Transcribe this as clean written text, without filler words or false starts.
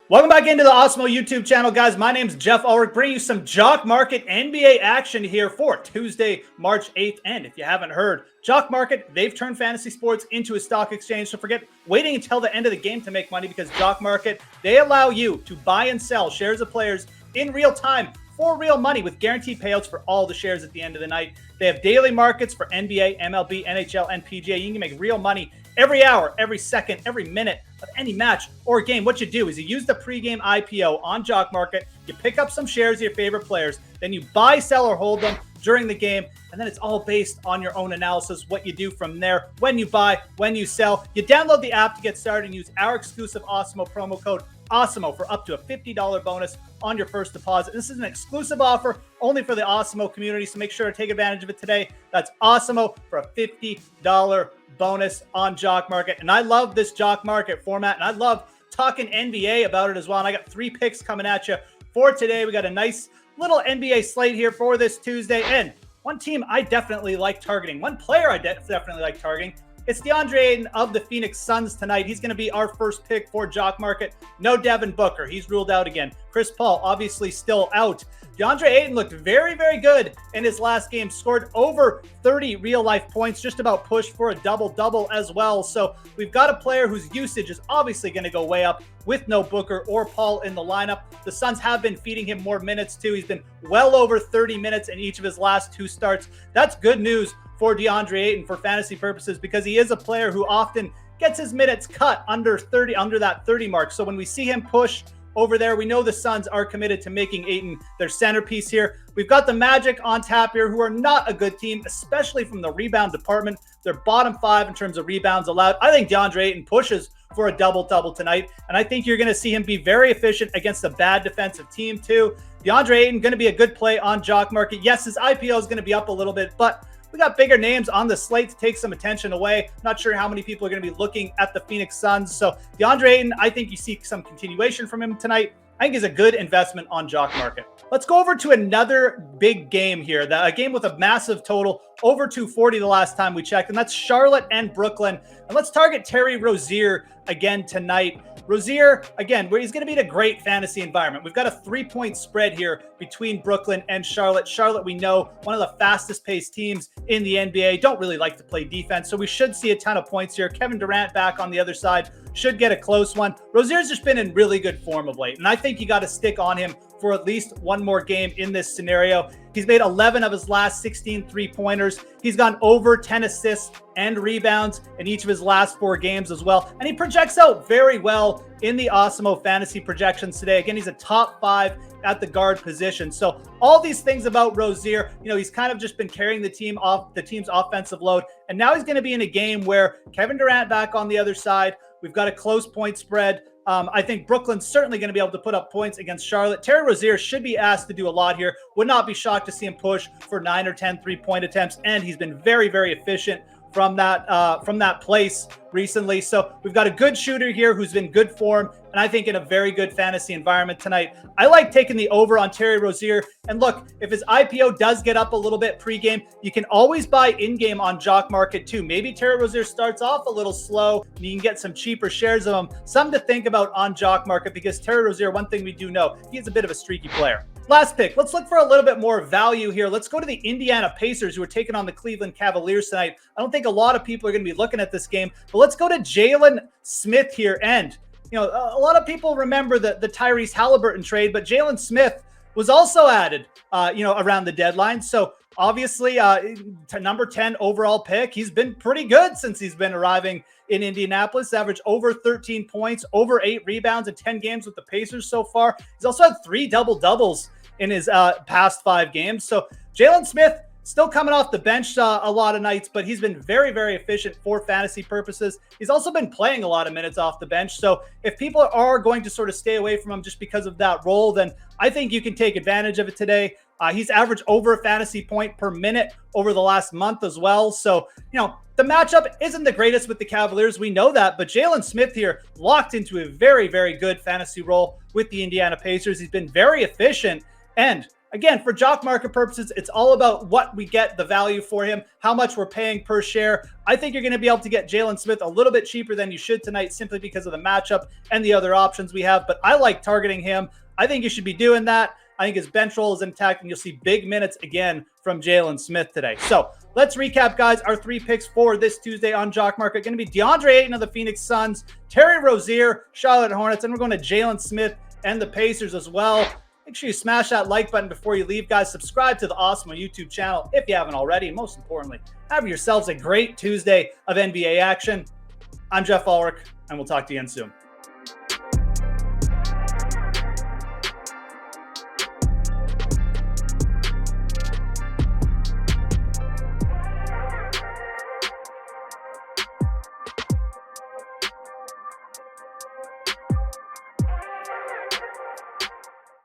Welcome back into the Awesemo YouTube channel, guys. My name is Geoff Ulrich, bringing you some Jock Market NBA action here for Tuesday, March 8th. And if you haven't heard, Jock Market, they've turned fantasy sports into a stock exchange. So forget waiting until the end of the game to make money, because Jock Market, they allow you to buy and sell shares of players in real time for real money with guaranteed payouts for all the shares at the end of the night. They have daily markets for NBA, MLB, NHL, and PGA. You can make real money every hour, every second, every minute of any match or game. What you do is you use the pregame IPO on Jock Market, you pick up some shares of your favorite players, then you buy, sell, or hold them during the game, and then it's all based on your own analysis, what you do from there, when you buy, when you sell. You download the app to get started and use our exclusive Awesemo promo code Awesemo for up to a $50 bonus on your first deposit. This is an exclusive offer only for the Awesemo community, so make sure to take advantage of it today. That's Awesemo for a $50 bonus on Jock Market. And I love this Jock Market format, and I love talking NBA about it as well. And I got 3 picks coming at you for today. We got a nice little NBA slate here for this Tuesday. And one team I definitely like targeting, one player I definitely like targeting, it's Deandre Ayton of the Phoenix Suns tonight. He's going to be our first pick for Jock Market. No Devin Booker. He's ruled out again. Chris Paul obviously still out. Deandre Ayton looked very, very good in his last game. Scored over 30 real-life points. Just about pushed for a double-double as well. So we've got a player whose usage is obviously going to go way up with no Booker or Paul in the lineup. The Suns have been feeding him more minutes too. He's been well over 30 minutes in each of his last 2 starts. That's good news for Deandre Ayton for fantasy purposes, because he is a player who often gets his minutes cut under that 30 mark. So when we see him push over there, we know the Suns are committed to making Ayton their centerpiece here. We've got the Magic on tap here, who are not a good team, especially from the rebound department. They're bottom 5 in terms of rebounds allowed. I think Deandre Ayton pushes for a double-double tonight, and I think you're going to see him be very efficient against a bad defensive team too. Deandre Ayton going to be a good play on Jock Market. Yes, his IPO is going to be up a little bit, but we got bigger names on the slate to take some attention away. Not sure how many people are going to be looking at the Phoenix Suns. So Deandre Ayton, I think you see some continuation from him tonight. I think is a good investment on Jock Market. Let's go over to another big game here. A game with a massive total, over 240 the last time we checked, and that's Charlotte and Brooklyn. And let's target Terry Rozier again tonight. Rozier, again, where he's going to be in a great fantasy environment. We've got a 3-point spread here between Brooklyn and Charlotte. Charlotte, we know, one of the fastest paced teams in the NBA. Don't really like to play defense, so we should see a ton of points here. Kevin Durant back on the other side should get a close one. Rozier's just been in really good form of late, and I think you got to stick on him for at least one more game in this scenario. He's made 11 of his last 16 3-pointers. He's gone over 10 assists and rebounds in each of his last 4 games as well. And he projects out very well in the Awesemo fantasy projections today. Again, he's a top 5 at the guard position. So all these things about Rozier, he's kind of just been carrying the team's offensive load. And now he's going to be in a game where Kevin Durant back on the other side. We've got a close point spread. I think Brooklyn's certainly going to be able to put up points against Charlotte. Terry Rozier should be asked to do a lot here. Would not be shocked to see him push for 9 or 10 3-point attempts, and he's been very, very efficient from that place recently. So we've got a good shooter here who's been good form, and I think in a very good fantasy environment tonight. I like taking the over on Terry Rozier. And look, if his IPO does get up a little bit pregame, you can always buy in-game on Jock Market too. Maybe Terry Rozier starts off a little slow and you can get some cheaper shares of him. Something to think about on Jock Market, because Terry Rozier, one thing we do know, he's a bit of a streaky player. Last pick, let's look for a little bit more value here. Let's go to the Indiana Pacers, who are taking on the Cleveland Cavaliers tonight. I don't think a lot of people are going to be looking at this game, but let's go to Jalen Smith here. And, a lot of people remember the Tyrese Halliburton trade, but Jalen Smith was also added, around the deadline. So obviously, to number 10 overall pick, he's been pretty good since he's been arriving in Indianapolis. Averaged over 13 points, over 8 rebounds in 10 games with the Pacers so far. He's also had 3 double-doubles in his past 5 games. So Jalen Smith still coming off the bench a lot of nights, but he's been very, very efficient for fantasy purposes. He's also been playing a lot of minutes off the bench. So if people are going to sort of stay away from him just because of that role, then I think you can take advantage of it today. He's averaged over a fantasy point per minute over the last month as well. So, the matchup isn't the greatest with the Cavaliers. We know that, but Jalen Smith here locked into a very, very good fantasy role with the Indiana Pacers. He's been very efficient. And again, for jock market purposes, it's all about what we get the value for him, how much we're paying per share. I think you're going to be able to get Jalen Smith a little bit cheaper than you should tonight simply because of the matchup and the other options we have. But I like targeting him. I think you should be doing that. I think his bench roll is intact, and you'll see big minutes again from Jalen Smith today. So let's recap, guys, our 3 picks for this Tuesday on Jock Market. Going to be Deandre Ayton of the Phoenix Suns, Terry Rozier, Charlotte Hornets, and we're going to Jalen Smith and the Pacers as well. Make sure you smash that like button before you leave, guys. Subscribe to the Awesemo YouTube channel if you haven't already. And most importantly, have yourselves a great Tuesday of NBA action. I'm Geoff Ulrich, and we'll talk to you again soon.